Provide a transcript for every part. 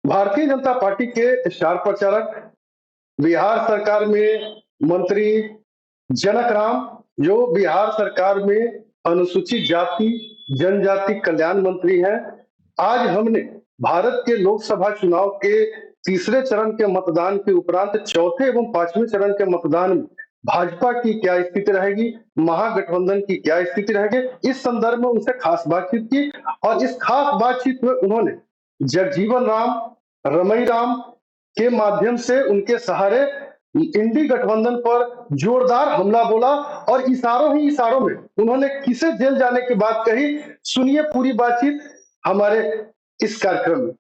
Bharatiya Janata party के star प्रचारक, बिहार सरकार में मंत्री जनक राम, जो बिहार सरकार में अनुसूचित जाति जनजाति कल्याण मंत्री हैं। आज हमने भारत के लोकसभा चुनाव के तीसरे चरण के मतदान के उपरांत चौथे एवं पांचवें चरण के मतदान में भाजपा की क्या स्थिति रहेगी, महागठबंधन की क्या स्थिति रहेगी, इस संदर्भ में उनसे खास बातचीत की। और इस खास बातचीत में उन्होंने जगजीवन राम, रमई राम के माध्यम से उनके सहारे इंडी गठबंधन पर जोरदार हमला बोला और इशारों ही इशारों में उन्होंने किसे जेल जाने की बात कही। सुनिए पूरी बातचीत हमारे इस कार्यक्रम में।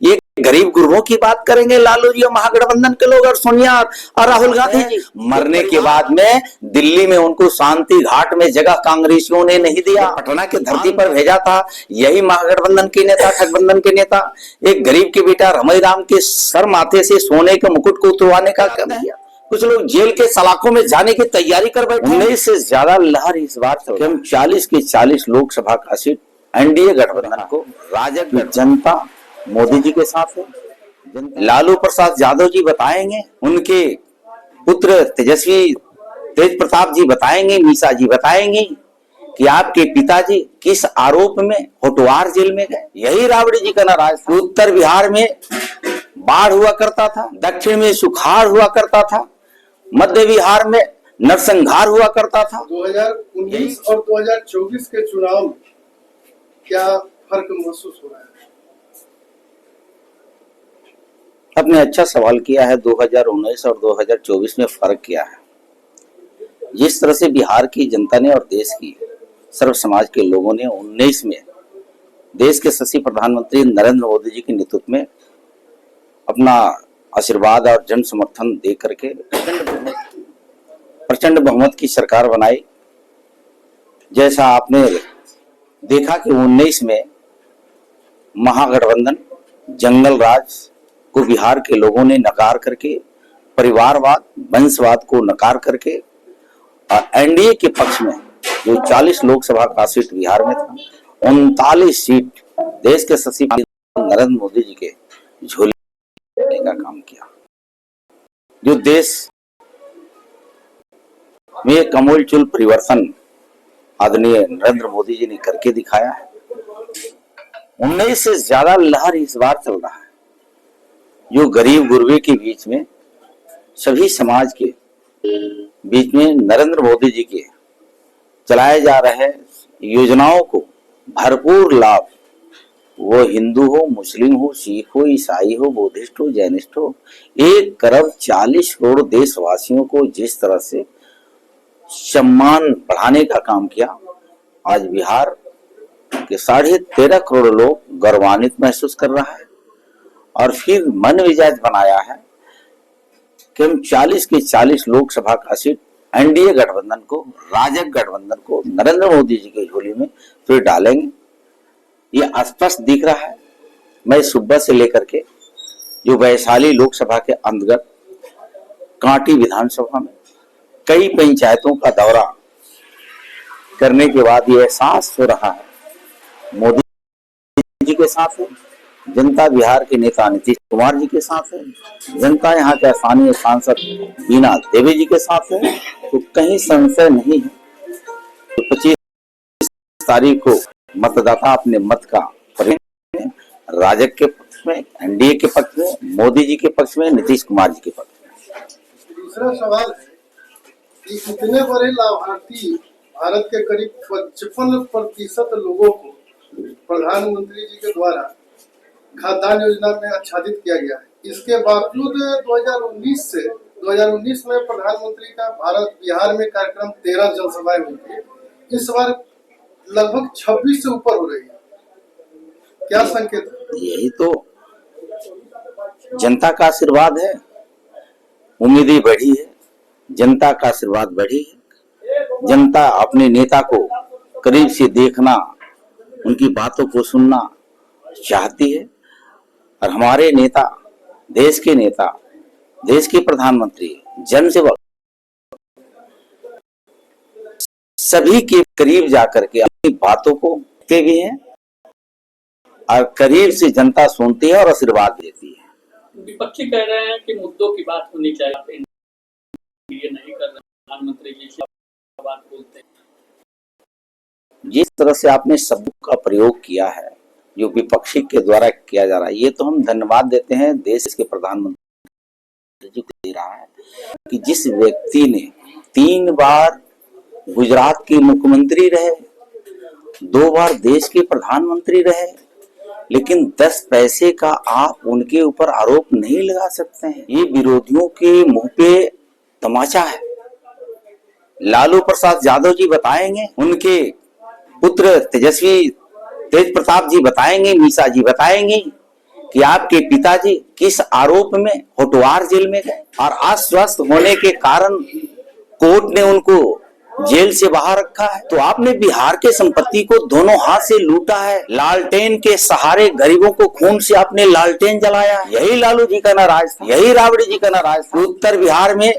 ये गरीब गुरुओं की बात करेंगे लालू जी और महागठबंधन के लोग और सोनिया और राहुल गांधी जी। मरने के बाद में दिल्ली में उनको शांति घाट में जगह कांग्रेसियों ने नहीं दिया, पटना की धरती पर भेजा था। यही महागठबंधन के नेता, ठगबंधन के नेता, एक गरीब के बेटा रमई राम के सर माथे से सोने के मुकुट को उतरवाने का काम किया। कुछ लोग जेल के सलाखों में जाने की तैयारी कर बैठे। 19 से ज्यादा लहर इस बार चल रही है। 40 के 40 लोकसभा का सीट एनडीए गठबंधन को, राजग जनता मोदी जी के साथ है। लालू प्रसाद यादव जी बताएंगे, उनके पुत्र तेजस्वी तेज प्रताप जी बताएंगे, मीसा जी बताएंगे कि आपके पिताजी किस आरोप में होटवार जेल में गए। यही राबड़ी जी का नाराज। उत्तर बिहार में बाढ़ हुआ करता था, दक्षिण में सुखाड़ हुआ करता था, मध्य बिहार में नरसंहार हुआ करता था। 2019 और 2024 के चुनाव में क्या फर्क महसूस हो रहा है? आपने अच्छा सवाल किया है। 2019 और 2024 में फर्क क्या है? जिस तरह से बिहार की जनता ने और देश की सर्व समाज के लोगों ने 19 में देश के यशस्वी प्रधानमंत्री नरेंद्र मोदी जी के नेतृत्व में अपना आशीर्वाद और जन समर्थन दे करके प्रचंड बहुमत की सरकार बनाई। जैसा आपने देखा कि 19 में महागठबंधन जंगल राज को बिहार के लोगों ने नकार करके, परिवारवाद वंशवाद को नकार करके, और एनडीए के पक्ष में जो 40 लोकसभा का सीट बिहार में था, 39 सीट देश के यशस्वी नरेंद्र मोदी जी के झोले का काम किया। जो देश में कमोलचूल परिवर्तन आदरणीय नरेंद्र मोदी जी ने करके दिखाया है। 19 से ज्यादा लहर इस बार चल रहा है, जो गरीब गुरबे के बीच में, सभी समाज के बीच में नरेंद्र मोदी जी के चलाए जा रहे योजनाओं को भरपूर लाभ, वो हिंदू हो, मुस्लिम हो, सिख हो, ईसाई हो, बुद्धिस्ट हो, जैनिस्ट हो, 1 करोड़ 40 करोड़ देशवासियों को जिस तरह से सम्मान बढ़ाने का काम किया, आज बिहार के 13.5 करोड़ लोग गौरवान्वित महसूस कर रहा है। और फिर मन मिजाज बनाया है कि हम 40 के 40 लोकसभा का सीट एनडीए गठबंधन को, राजग गठबंधन को, नरेंद्र मोदी जी के झोली में फिर डालेंगे। ये स्पष्ट दिख रहा है। मैं सुबह से लेकर के जो वैशाली लोकसभा के अंतर्गत कांटी विधानसभा में कई पंचायतों का दौरा करने के बाद ये एहसास हो रहा है मोदी जी के साथ है, जनता बिहार के नेता नीतीश कुमार जी के साथ है, जनता यहाँ के स्थानीय सांसद बीना देवी जी के साथ है। तो कहीं संशय नहीं है। तो 25 तारीख को मतदाता अपने मत का परिणाम राजग के पक्ष में, एनडीए के पक्ष में, मोदी जी के पक्ष में, नीतीश कुमार जी के पक्ष में। दूसरा सवाल है कि इतने बड़े लाभार्थी भारत के करीब 55% लोगों को प्रधानमंत्री जी के द्वारा खाद्यान्न योजना में आच्छादित किया गया है। इसके बावजूद 2019 में प्रधानमंत्री का भारत बिहार में कार्यक्रम 13 जनसभाएं हुई थी, इस बार लगभग 26 से ऊपर हो रही है। क्या संकेत है? यही तो जनता का आशीर्वाद है। उम्मीदें बढ़ी है, जनता का आशीर्वाद बढ़ी है। जनता अपने नेता को करीब से देखना, उनकी बातों को सुनना चाहती है। और हमारे नेता, देश के प्रधानमंत्री, जनसेवक सभी के करीब जाकर के अपनी बातों को कहते भी हैं और करीब से जनता सुनती है और आशीर्वाद देती है। विपक्षी कह रहे हैं कि मुद्दों की बात होनी चाहिए, आप ये नहीं कर रहे, प्रधानमंत्री जी से बात बोलते हैं। जिस तरह से आपने शब्दों का प्रयोग किया है जो विपक्षी के द्वारा किया जा रहा है, ये तो हम धन्यवाद देते हैं देश के प्रधानमंत्री जी को दे रहा है कि जिस व्यक्ति ने 3 बार गुजरात के मुख्यमंत्री रहे, 2 बार देश के प्रधानमंत्री रहे, लेकिन 10 पैसे का आप उनके ऊपर आरोप नहीं लगा सकते हैं। ये विरोधियों के मुंह पे तमाचा है। लालू प्रसाद यादव जी बताएंगे, उनके पुत्र तेजस्वी तेज प्रताप जी बताएंगे, मीसा जी बताएंगे कि आपके पिताजी किस आरोप में होटवार जेल में गए और अस्वस्थ होने के कारण कोर्ट ने उनको जेल से बाहर रखा है। तो आपने बिहार के संपत्ति को दोनों हाथ से लूटा है। लालटेन के सहारे गरीबों को खून से आपने लालटेन जलाया। यही लालू जी का नाराज था, यही राबड़ी जी का नाराज था। उत्तर बिहार में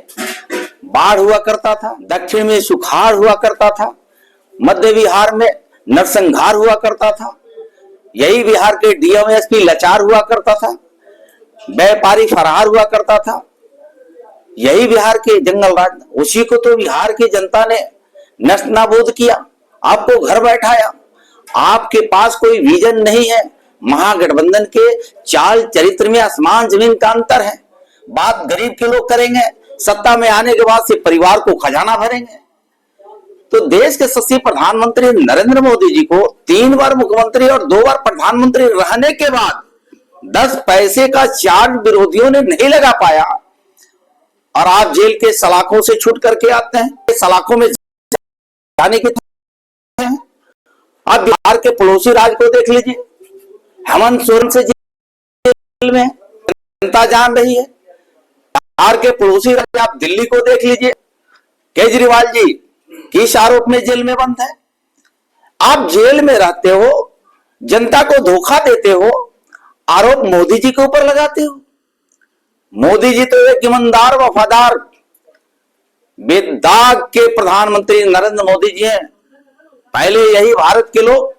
बाढ़ हुआ करता था, दक्षिण में सुखाड़ हुआ करता था, मध्य बिहार में नरसंहार हुआ करता था। यही बिहार के डीएम एसपी लाचार हुआ करता था, व्यापारी फरार हुआ करता था। यही बिहार के जंगल राज, उसी को तो बिहार की जनता ने नष्ट नाबूद किया, आपको घर बैठाया। आपके पास कोई विजन नहीं है। महागठबंधन के चाल चरित्र में आसमान जमीन का अंतर है। बात गरीब के लोग करेंगे, सत्ता में आने के बाद से परिवार को खजाना भरेंगे। तो देश के यशस्वी प्रधानमंत्री नरेंद्र मोदी जी को 3 बार मुख्यमंत्री और 2 बार प्रधानमंत्री रहने के बाद 10 पैसे का चार्ज विरोधियों ने नहीं लगा पाया और आप जेल के सलाखों से छूट करके आते हैं। सलाखों में जाने के आप बिहार के पड़ोसी राज्य को देख लीजिए, हेमंत सोरेन से जेल में जनता जान रही है। बिहार के पड़ोसी राज्य आप दिल्ली को देख लीजिए, केजरीवाल जी किस आरोप में जेल में बंद है। आप जेल में रहते हो, जनता को धोखा देते हो, आरोप मोदी जी के ऊपर लगाते हो। मोदी जी तो एक ईमानदार वफादार बेदाग के प्रधानमंत्री नरेंद्र मोदी जी हैं। पहले यही भारत के लोग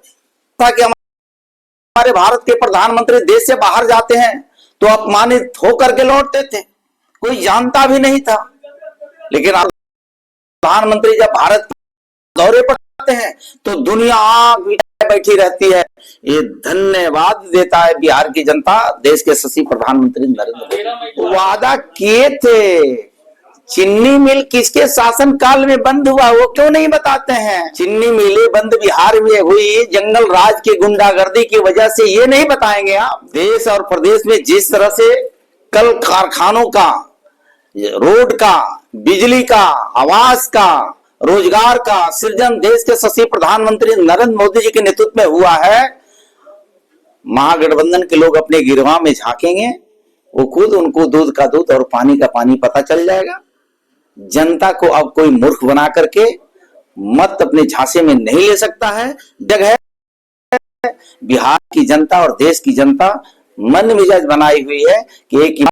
था कि हमारे भारत के प्रधानमंत्री देश से बाहर जाते हैं तो अपमानित होकर के लौटते थे, कोई जानता भी नहीं था। लेकिन आप प्रधानमंत्री जब भारत दौरे पर आते हैं तो दुनिया आंख बिठाए बैठी रहती है। ये धन्यवाद देता है बिहार की जनता देश के यशस्वी प्रधानमंत्री नरेंद्र मोदी। वादा किए थे, चीनी मिल किसके शासन काल में बंद हुआ वो क्यों नहीं बताते हैं। चीनी मिलें बंद बिहार में हुई जंगल राज की गुंडागर्दी की वजह से, ये नहीं बताएंगे आप। देश और प्रदेश में जिस तरह से कल कारखानों का, रोड का, बिजली का, आवास का, रोजगार का सृजन देश के यशस्वी प्रधानमंत्री नरेंद्र मोदी जी के नेतृत्व में हुआ है, महागठबंधन के लोग अपने गिरवा में झांकेंगे, वो खुद उनको दूध का दूध और पानी का पानी पता चल जाएगा। जनता को अब कोई मूर्ख बना करके मत अपने झांसे में नहीं ले सकता है। जगह बिहार की जनता और देश की जनता मन मिजाज बनाई हुई है कि एक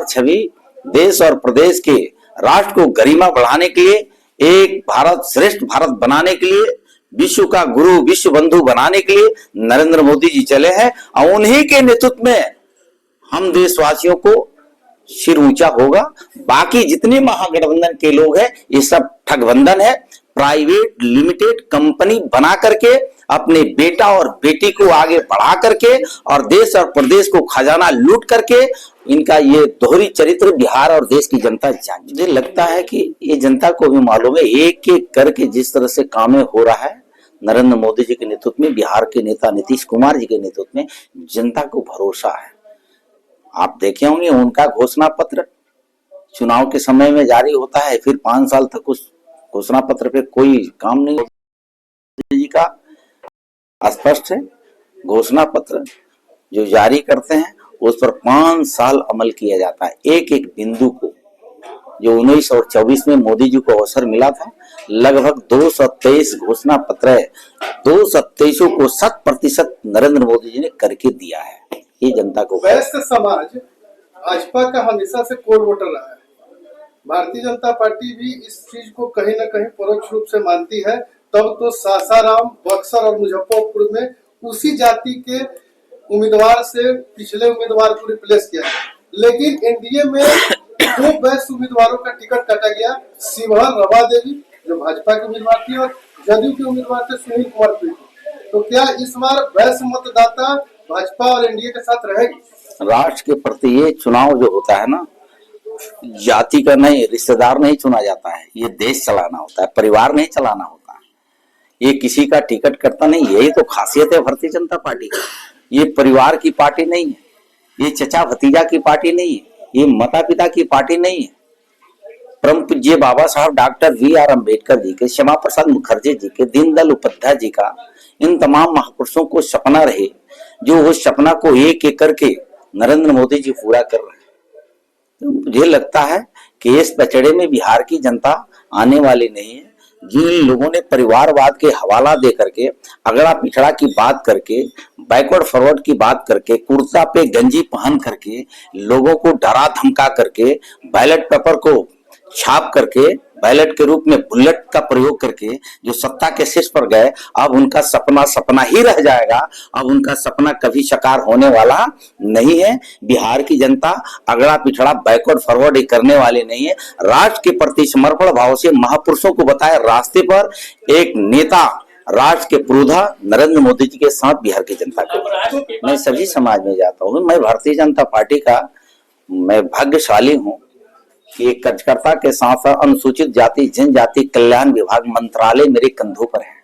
छवि देश और प्रदेश के राष्ट्र को गरिमा बढ़ाने के लिए, एक भारत श्रेष्ठ भारत बनाने के लिए, विश्व का गुरु विश्व बंधु बनाने के लिए नरेंद्र मोदी जी चले हैं और उन्हीं के नेतृत्व में हम देशवासियों को सिर ऊंचा होगा। बाकी जितने महागठबंधन के लोग हैं ये सब ठगबंधन है। प्राइवेट लिमिटेड कंपनी बना करके अपने बेटा और बेटी को आगे बढ़ा करके और देश और प्रदेश को खजाना लूट करके इनका ये दोहरी चरित्र बिहार और देश की जनता जान। मुझे लगता है कि ये जनता को भी मालूम है एक एक करके जिस तरह से काम हो रहा है नरेंद्र मोदी जी के नेतृत्व में, बिहार के नेता नीतीश कुमार जी के नेतृत्व में जनता को भरोसा है। आप देखे होंगे उनका घोषणा पत्र चुनाव के समय में जारी होता है, फिर 5 साल तक उस घोषणा पत्र पे कोई काम नहीं होता। जी का स्पष्ट है, घोषणा पत्र जो जारी करते हैं उस पर 5 साल अमल किया जाता है। एक एक बिंदु को, जो 19 और 24 में मोदी जी को अवसर मिला था, लगभग 223 घोषणा पत्र है, 223 को 100% नरेंद्र मोदी जी ने करके दिया है। ये जनता को वैश्य समाज भाजपा का हमेशा से कोर वोटर रहा है। भारतीय जनता पार्टी भी इस चीज को कहीं न कहीं परोक्ष रूप से मानती है। तब तो सासाराम, बक्सर और मुजफ्फरपुर में उसी जाति के उम्मीदवार से पिछले उम्मीदवार को रिप्लेस किया गया, लेकिन एनडीए में 2 वैश्य उम्मीदवारों का टिकट काटा गया। शिवहर रमा देवी जो भाजपा के उम्मीदवार थी और जदयू के उम्मीदवार थे सुनील कुमार पीटू। तो क्या इस बार वैश्य मतदाता भाजपा और एनडीए के साथ रहेगी? राष्ट्र के प्रति ये चुनाव जो होता है ना, जाति का नहीं, रिश्तेदार नहीं चुना जाता है, ये देश चलाना होता है, परिवार नहीं चलाना होता है। ये किसी का टिकट करता नहीं, यही तो खासियत है भारतीय जनता पार्टी की। ये परिवार की पार्टी नहीं है, ये चचा भतीजा की पार्टी नहीं है, ये माता पिता की पार्टी नहीं है। परम पूज्य बाबा साहब डॉक्टर बी.आर. अम्बेडकर जी के, श्यामा प्रसाद मुखर्जी जी के, दीनदयाल उपाध्याय जी का, इन तमाम महापुरुषों को सपना रहे, जो उस सपना को एक एक करके नरेंद्र मोदी जी पूरा कर रहे हैं। तो मुझे लगता है कि इस पचड़े में बिहार की जनता आने वाली नहीं है। जिन लोगों ने परिवारवाद के हवाला दे करके, अगड़ा पिछड़ा की बात करके, बैकवर्ड फॉरवर्ड की बात करके, कुर्ता पे गंजी पहन करके, लोगों को डरा धमका करके, बैलेट पेपर को छाप करके, बैलेट के रूप में बुलेट का प्रयोग करके जो सत्ता के शीर्ष पर गए, अब उनका सपना सपना ही रह जाएगा। अब उनका सपना कभी साकार होने वाला नहीं है। बिहार की जनता अगड़ा पिछड़ा बैकवर्ड फॉरवर्ड करने वाली नहीं है। राष्ट्र के प्रति समर्पण भाव से महापुरुषों को बताए रास्ते पर एक नेता, राष्ट्र के पुरोधा नरेंद्र मोदी जी के साथ बिहार की जनता को, मैं सभी समाज में जाता हूँ। मैं भारतीय जनता पार्टी का मैं भाग्यशाली हूँ कि एक कार्यकर्ता के साथ साथ अनुसूचित जाति जनजाति कल्याण विभाग मंत्रालय मेरे कंधों पर है।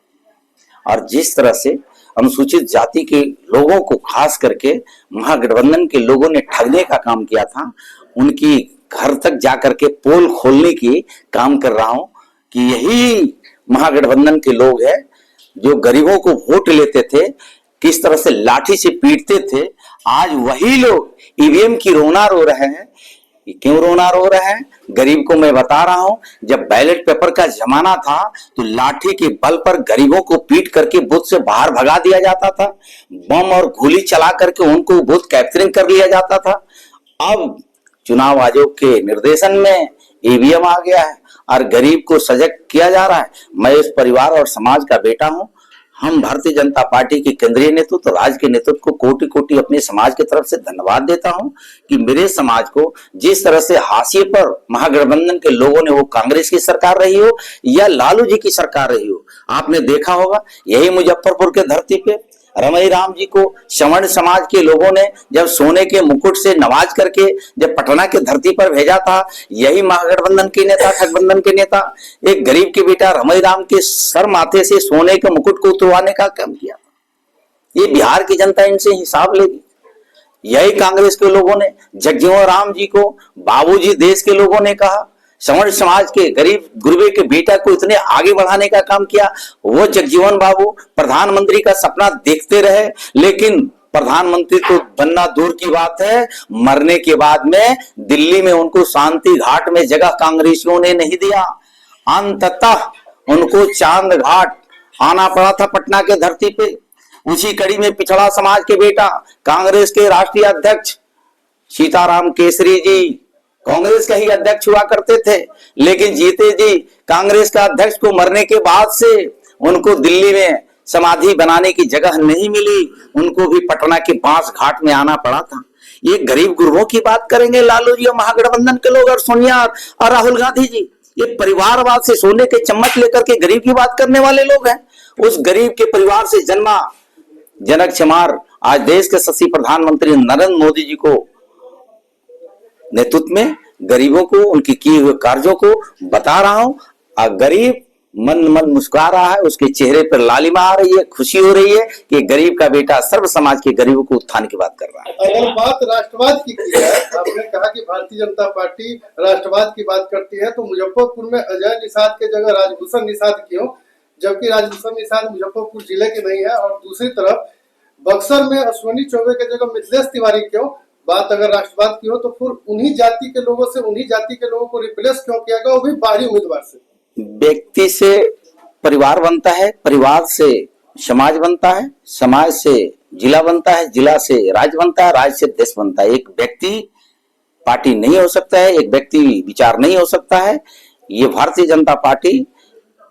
और जिस तरह से अनुसूचित जाति के लोगों को खास करके महागठबंधन के लोगों ने ठगने का काम किया था, उनकी घर तक जाकर के पोल खोलने की काम कर रहा हूं कि यही महागठबंधन के लोग हैं जो गरीबों को वोट लेते थे, किस तरह से लाठी से पीटते थे। आज वही लोग ईवीएम की रोना रो रहे हैं। क्यों रोना रो रहे हैं? गरीब को मैं बता रहा हूं, जब बैलेट पेपर का जमाना था तो लाठी के बल पर गरीबों को पीट करके बूथ से बाहर भगा दिया जाता था, बम और गोली चला करके उनको बूथ कैप्चरिंग कर लिया जाता था। अब चुनाव आयोग के निर्देशन में ईवीएम आ गया है और गरीब को सजग किया जा रहा है। मैं इस परिवार और समाज का बेटा हूं। हम भारतीय जनता पार्टी के केंद्रीय नेतृत्व, राज्य के नेतृत्व को कोटि कोटि अपने समाज की तरफ से धन्यवाद देता हूं कि मेरे समाज को जिस तरह से हाशिए पर महागठबंधन के लोगों ने, वो कांग्रेस की सरकार रही हो या लालू जी की सरकार रही हो, आपने देखा होगा यही मुजफ्फरपुर के धरती पे रमई राम जी को श्रवण समाज के लोगों ने जब सोने के मुकुट से नवाज करके जब पटना के धरती पर भेजा था, यही महागठबंधन के नेता, ठगबंधन के नेता, एक गरीब के बेटा रमई राम के सर माथे से सोने के मुकुट को उतरवाने का काम किया। ये बिहार की जनता इनसे हिसाब लेगी। यही कांग्रेस के लोगों ने जगजीवन राम जी को बाबूजी देश के लोगों ने कहा, श्रवण समाज के गरीब गुरबे के बेटा को इतने आगे बढ़ाने का काम किया। वो जगजीवन बाबू प्रधानमंत्री का सपना देखते रहे, लेकिन प्रधानमंत्री तो बनना दूर की बात है, मरने के बाद में दिल्ली में उनको शांति घाट में जगह कांग्रेसियों ने नहीं दिया। अंततः उनको चांद घाट आना पड़ा था पटना के धरती पे। उसी कड़ी में पिछड़ा समाज के बेटा कांग्रेस के राष्ट्रीय अध्यक्ष सीताराम केसरी जी कांग्रेस का ही अध्यक्ष हुआ करते थे, लेकिन जीते जी कांग्रेस का अध्यक्ष को मरने के बाद से उनको दिल्ली में समाधि बनाने की जगह नहीं मिली, उनको भी पटना के बांस घाट में आना पड़ा था। ये गरीब गुरबों की बात करेंगे लालू जी और महागठबंधन के लोग और सोनिया और राहुल गांधी जी। ये परिवारवाद से सोने के चम्मच लेकर के गरीब की बात करने वाले लोग हैं। उस गरीब के परिवार से जन्मा जनक चमार आज देश के यशस्वी प्रधानमंत्री नरेंद्र मोदी जी को नेतृत्व में गरीबों को उनके किए हुए कार्यों को बता रहा हूं। और गरीब मन मन मुस्कुरा रहा है, उसके चेहरे पर लालिमा आ रही है, खुशी हो रही है कि गरीब का बेटा सर्व समाज के गरीबों को उत्थान की बात कर रहा है। अगर बात राष्ट्रवाद की है, आपने कहा कि भारतीय जनता पार्टी राष्ट्रवाद की बात करती है, तो मुजफ्फरपुर में अजय निषाद के जगह राजभूषण निषाद क्यों, जबकि राजभूषण निषाद मुजफ्फरपुर जिले के नहीं है। और दूसरी तरफ बक्सर में अश्विनी चौबे के जगह मिथिलेश तिवारी क्यों? बात अगर राष्ट्रवाद की हो तो फिर उन्हीं जाति के लोगों से, उन्हीं जाति के लोगों को रिप्लेस क्यों किया गया, वो भी बाहरी उम्मीदवार से? व्यक्ति से परिवार बनता है, परिवार से समाज बनता है, समाज से जिला बनता है, जिला से राज्य बनता है, राज्य से देश बनता है। एक व्यक्ति पार्टी नहीं हो सकता है, एक व्यक्ति विचार नहीं हो सकता है। ये भारतीय जनता पार्टी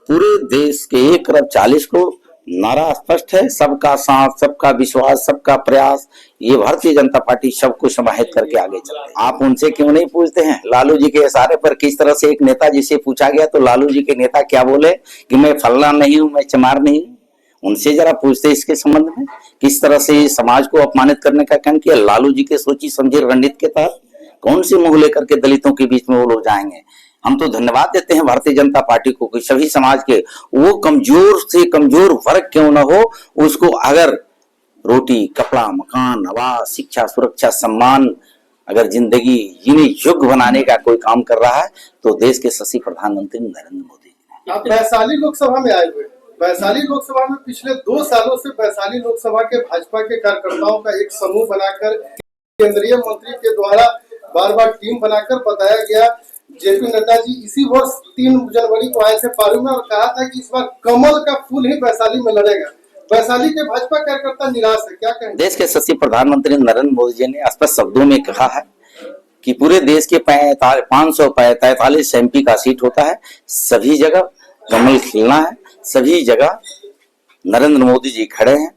पूरे देश के 1 अरब 40 को नारा स्पष्ट है, सबका साथ, सबका विश्वास, सबका प्रयास। ये भारतीय जनता पार्टी सबको समाहित करके आगे चल रही है। आप उनसे क्यों नहीं पूछते हैं लालू जी के इशारे पर किस तरह से एक नेता जिसे पूछा गया तो लालू जी के नेता क्या बोले कि मैं फल्ला नहीं हूं, मैं चमार नहीं हूं। उनसे जरा पूछते इसके संबंध में किस तरह से समाज को अपमानित करने का काम किया। लालू जी के सोची समझी रणनीति के तहत कौन सी मुंह लेकर के दलितों के बीच में वो लोग जाएंगे। हम तो धन्यवाद देते हैं भारतीय जनता पार्टी को कि सभी समाज के वो कमजोर से कमजोर वर्ग क्यों न हो, उसको अगर रोटी, कपड़ा, मकान, आवास, शिक्षा, सुरक्षा, सम्मान, अगर जिंदगी जीने योग्य बनाने का कोई काम कर रहा है तो देश के यशस्वी प्रधानमंत्री नरेंद्र मोदी जी। आप वैशाली लोकसभा में आए हुए। वैशाली लोकसभा में पिछले 2 सालों से वैशाली लोकसभा के भाजपा के कार्यकर्ताओं का एक समूह बनाकर केंद्रीय मंत्री के द्वारा बार बार टीम बनाकर बताया गया जेपी नड्डा जी इसी वर्ष 3 जनवरी को आए थे पारू में और कहा था कि इस बार कमल का फूल ही वैशाली में लड़ेगा। वैशाली के भाजपा कार्यकर्ता निराश है, क्या कहेंगे? देश के यशस्वी प्रधानमंत्री नरेंद्र मोदी जी ने स्पष्ट शब्दों में कहा है कि पूरे देश के 543 MP का सीट होता है, सभी जगह कमल खिलना है, सभी जगह नरेंद्र मोदी जी खड़े हैं।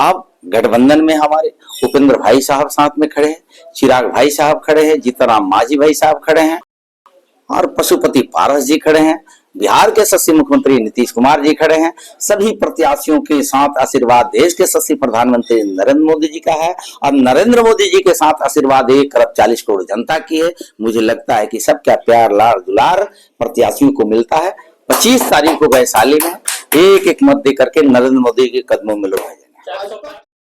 अब गठबंधन में हमारे उपेंद्र भाई साहब साथ में खड़े हैं, चिराग भाई साहब खड़े हैं, जीतनराम मांझी भाई साहब खड़े हैं और पशुपति पारस जी खड़े हैं, बिहार के यशस्वी मुख्यमंत्री नीतीश कुमार जी खड़े हैं। सभी प्रत्याशियों के साथ आशीर्वाद देश के यशस्वी प्रधानमंत्री नरेंद्र मोदी जी का है और नरेंद्र मोदी जी के साथ आशीर्वाद 1 करोड़ 40 करोड़ जनता की है। मुझे लगता है कि सबका प्यार लाड़ दुलार प्रत्याशियों को मिलता है। 25 तारीख को वैशाली में एक एक मत दे करके नरेंद्र मोदी के कदमों में लोग